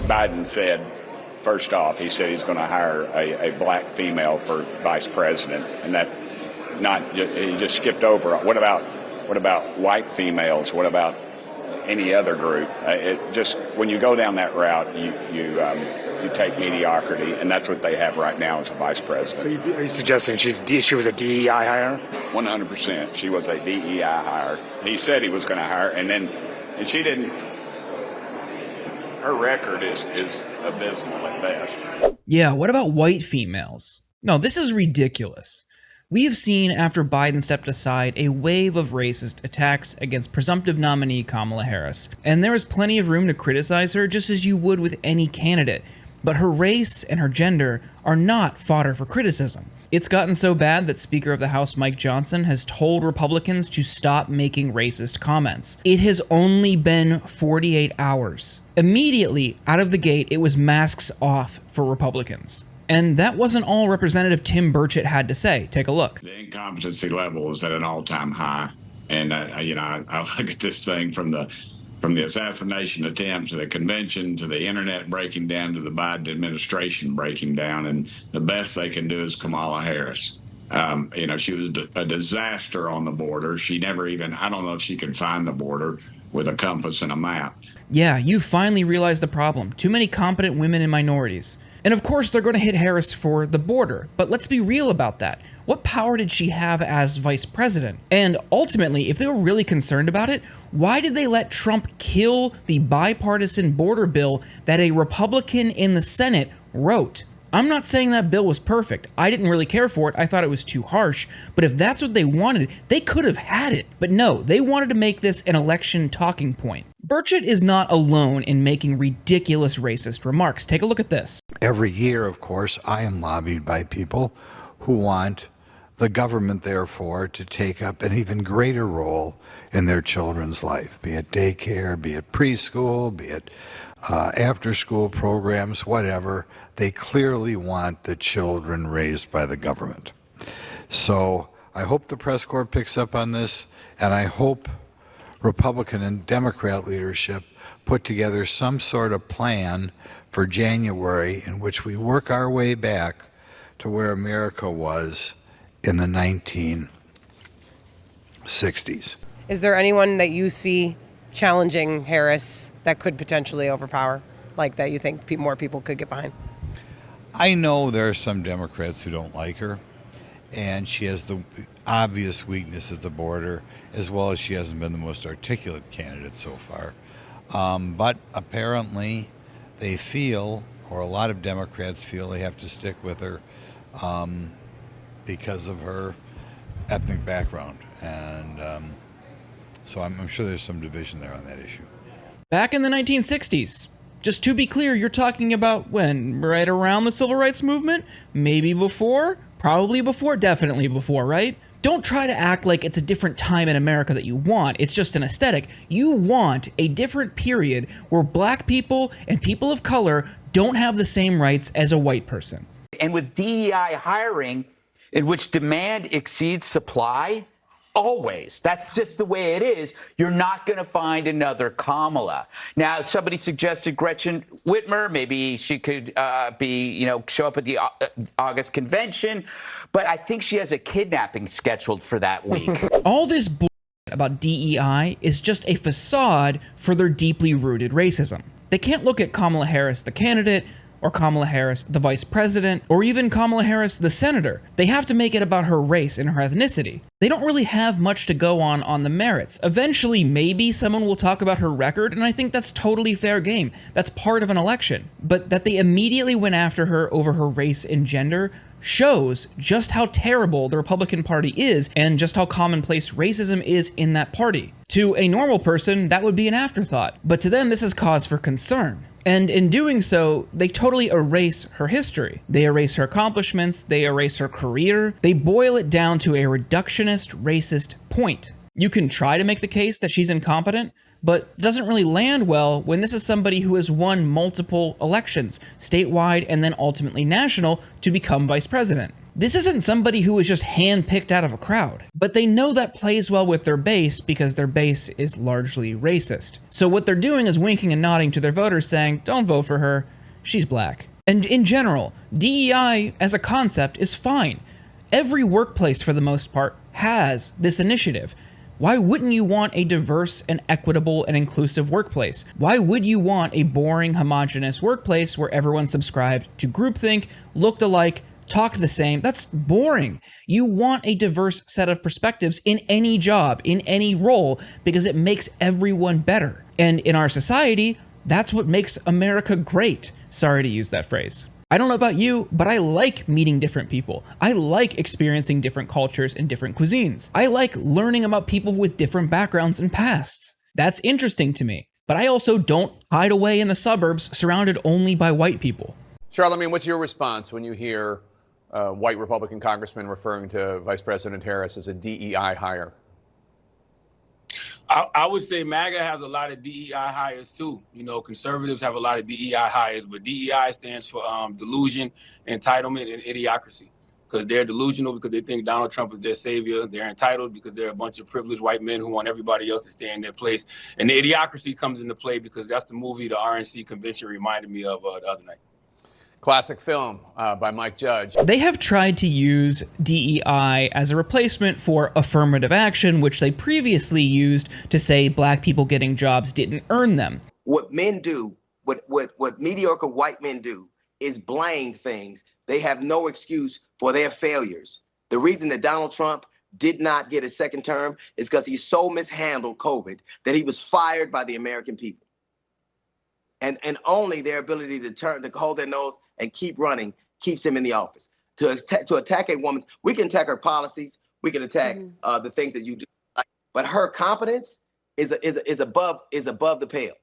Biden said, first off, he said he's going to hire a black female for vice president, and that he just skipped over. What about white females? What about any other group? It just, when you go down that route, you take mediocrity, and that's what they have right now as a vice president. So are you suggesting she was a DEI hire? 100%. She was a DEI hire. He said he was going to hire, and she didn't. Her record is abysmal at best. Yeah, what about white females? No, this is ridiculous. We have seen, after Biden stepped aside, a wave of racist attacks against presumptive nominee Kamala Harris. And there is plenty of room to criticize her, just as you would with any candidate. But her race and her gender are not fodder for criticism. It's gotten so bad that Speaker of the House Mike Johnson has told Republicans to stop making racist comments. It has only been 48 hours. Immediately, out of the gate, it was masks off for Republicans. And that wasn't all Representative Tim Burchett had to say. Take a look. The incompetency level is at an all-time high. And, I look at this thing from the assassination attempt to the convention to the internet breaking down to the Biden administration breaking down. And the best they can do is Kamala Harris. She was a disaster on the border. She never even, I don't know if she could find the border with a compass and a map. Yeah, you finally realized the problem. Too many competent women and minorities. And of course, they're going to hit Harris for the border. But let's be real about that. What power did she have as vice president? And ultimately, if they were really concerned about it, why did they let Trump kill the bipartisan border bill that a Republican in the Senate wrote? I'm not saying that bill was perfect. I didn't really care for it. I thought it was too harsh. But if that's what they wanted, they could have had it. But no, they wanted to make this an election talking point. Burchett is not alone in making ridiculous racist remarks. Take a look at this. Every year, of course, I am lobbied by people who want the government, therefore, to take up an even greater role in their children's life, be it daycare, be it preschool, be it after-school programs, whatever. They clearly want the children raised by the government. So I hope the press corps picks up on this, and I hope Republican and Democrat leadership put together some sort of plan for January in which we work our way back to where America was in the 1960s. Is there anyone that you see challenging Harris that could potentially overpower, like that you think more people could get behind? I know there are some Democrats who don't like her, and she has the obvious weakness at the border, as well as she hasn't been the most articulate candidate so far. But apparently they feel, or a lot of Democrats feel, they have to stick with her because of her ethnic background. And so I'm sure there's some division there on that issue. Back in the 1960s. Just to be clear, you're talking about when? Right around the Civil Rights Movement? Maybe before? Probably before? Definitely before, right? Don't try to act like it's a different time in America that you want. It's just an aesthetic. You want a different period where black people and people of color don't have the same rights as a white person. And with DEI hiring, in which demand exceeds supply, always. That's just the way it is. You're not going to find another Kamala. Now, somebody suggested Gretchen Whitmer. Maybe she could show up at the August convention. But I think she has a kidnapping scheduled for that week. All this bullshit about DEI is just a facade for their deeply rooted racism. They can't look at Kamala Harris, the candidate, or Kamala Harris, the vice president, or even Kamala Harris, the senator. They have to make it about her race and her ethnicity. They don't really have much to go on the merits. Eventually, maybe someone will talk about her record, and I think that's totally fair game. That's part of an election. But that they immediately went after her over her race and gender shows just how terrible the Republican Party is and just how commonplace racism is in that party. To a normal person, that would be an afterthought. But to them, this is cause for concern. And in doing so, they totally erase her history. They erase her accomplishments, they erase her career, they boil it down to a reductionist, racist point. You can try to make the case that she's incompetent, but it doesn't really land well when this is somebody who has won multiple elections, statewide and then ultimately national, to become vice president. This isn't somebody who was just handpicked out of a crowd, but they know that plays well with their base because their base is largely racist. So what they're doing is winking and nodding to their voters saying, don't vote for her, she's black. And in general, DEI as a concept is fine. Every workplace for the most part has this initiative. Why wouldn't you want a diverse and equitable and inclusive workplace? Why would you want a boring, homogenous workplace where everyone subscribed to groupthink, looked alike, talked the same? That's boring. You want a diverse set of perspectives in any job, in any role, because it makes everyone better. And in our society, that's what makes America great. Sorry to use that phrase. I don't know about you, but I like meeting different people. I like experiencing different cultures and different cuisines. I like learning about people with different backgrounds and pasts. That's interesting to me. But I also don't hide away in the suburbs surrounded only by white people. Charlamagne, what's your response when you hear white Republican congressman referring to Vice President Harris as a DEI hire? I would say MAGA has a lot of DEI hires too. You know, conservatives have a lot of DEI hires, but DEI stands for delusion, entitlement, and idiocracy. Because they're delusional because they think Donald Trump is their savior. They're entitled because they're a bunch of privileged white men who want everybody else to stay in their place. And the idiocracy comes into play because that's the movie the RNC convention reminded me of the other night. Classic film by Mike Judge. They have tried to use DEI as a replacement for affirmative action, which they previously used to say black people getting jobs didn't earn them. What men do, what mediocre white men do, is blame things. They have no excuse for their failures. The reason that Donald Trump did not get a second term is because he so mishandled COVID that he was fired by the American people. And only their ability to hold their nose and keep running keeps him in the office. To attack a woman, we can attack her policies, we can attack the things that you do, but her competence is above the pale.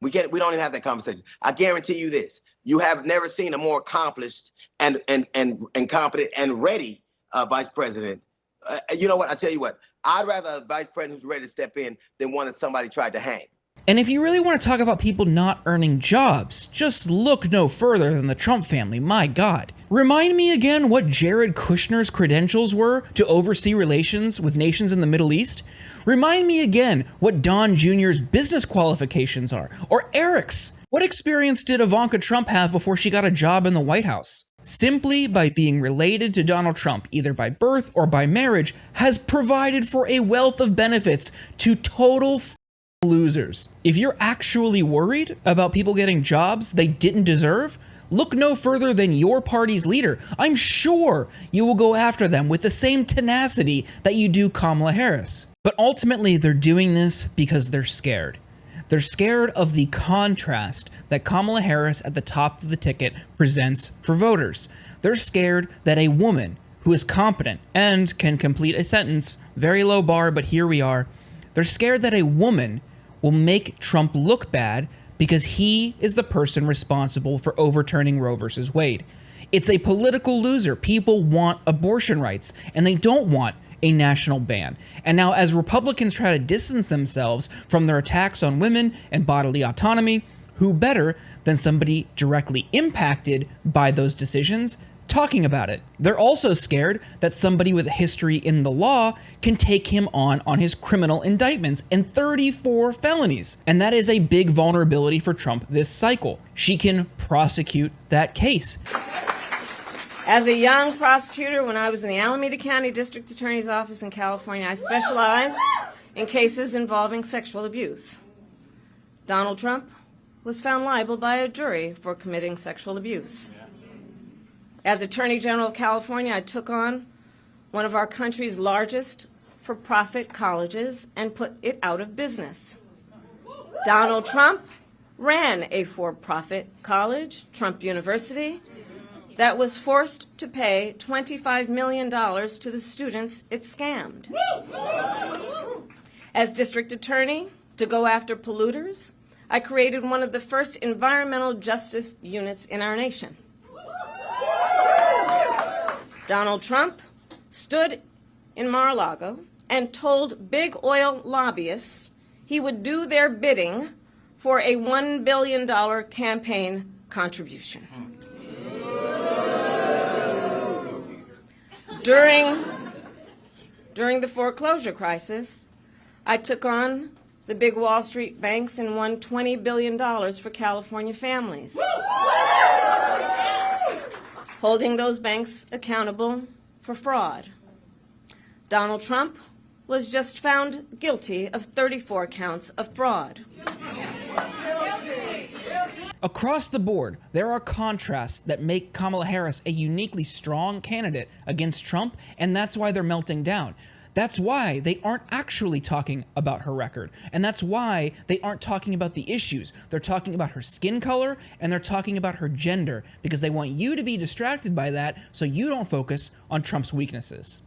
We don't even have that conversation. I guarantee you this: you have never seen a more accomplished and competent and ready vice president. You know what? I tell you what, I'd rather a vice president who's ready to step in than one that somebody tried to hang. And if you really want to talk about people not earning jobs, just look no further than the Trump family, my God. Remind me again what Jared Kushner's credentials were to oversee relations with nations in the Middle East? Remind me again what Don Jr.'s business qualifications are, or Eric's. What experience did Ivanka Trump have before she got a job in the White House? Simply by being related to Donald Trump, either by birth or by marriage, has provided for a wealth of benefits to total losers. If you're actually worried about people getting jobs they didn't deserve, look no further than your party's leader. I'm sure you will go after them with the same tenacity that you do Kamala Harris. But ultimately, they're doing this because they're scared. They're scared of the contrast that Kamala Harris at the top of the ticket presents for voters. They're scared that a woman who is competent and can complete a sentence, very low bar, but here we are. They're scared that a woman will make Trump look bad because he is the person responsible for overturning Roe versus Wade. It's a political loser. People want abortion rights, and they don't want a national ban. And now, as Republicans try to distance themselves from their attacks on women and bodily autonomy, who better than somebody directly impacted by those decisions talking about it? They're also scared that somebody with a history in the law can take him on his criminal indictments and 34 felonies. And that is a big vulnerability for Trump this cycle. She can prosecute that case. As a young prosecutor, when I was in the Alameda County District Attorney's Office in California, I specialized in cases involving sexual abuse. Donald Trump was found liable by a jury for committing sexual abuse. As Attorney General of California, I took on one of our country's largest for-profit colleges and put it out of business. Donald Trump ran a for-profit college, Trump University, that was forced to pay $25 million to the students it scammed. As district attorney, to go after polluters, I created one of the first environmental justice units in our nation. Donald Trump stood in Mar-a-Lago and told big oil lobbyists he would do their bidding for a $1 billion campaign contribution. During the foreclosure crisis, I took on the big Wall Street banks and won $20 billion for California families, holding those banks accountable for fraud. Donald Trump was just found guilty of 34 counts of fraud. Across the board, there are contrasts that make Kamala Harris a uniquely strong candidate against Trump, and that's why they're melting down. That's why they aren't actually talking about her record, and that's why they aren't talking about the issues. They're talking about her skin color, and they're talking about her gender, because they want you to be distracted by that so you don't focus on Trump's weaknesses.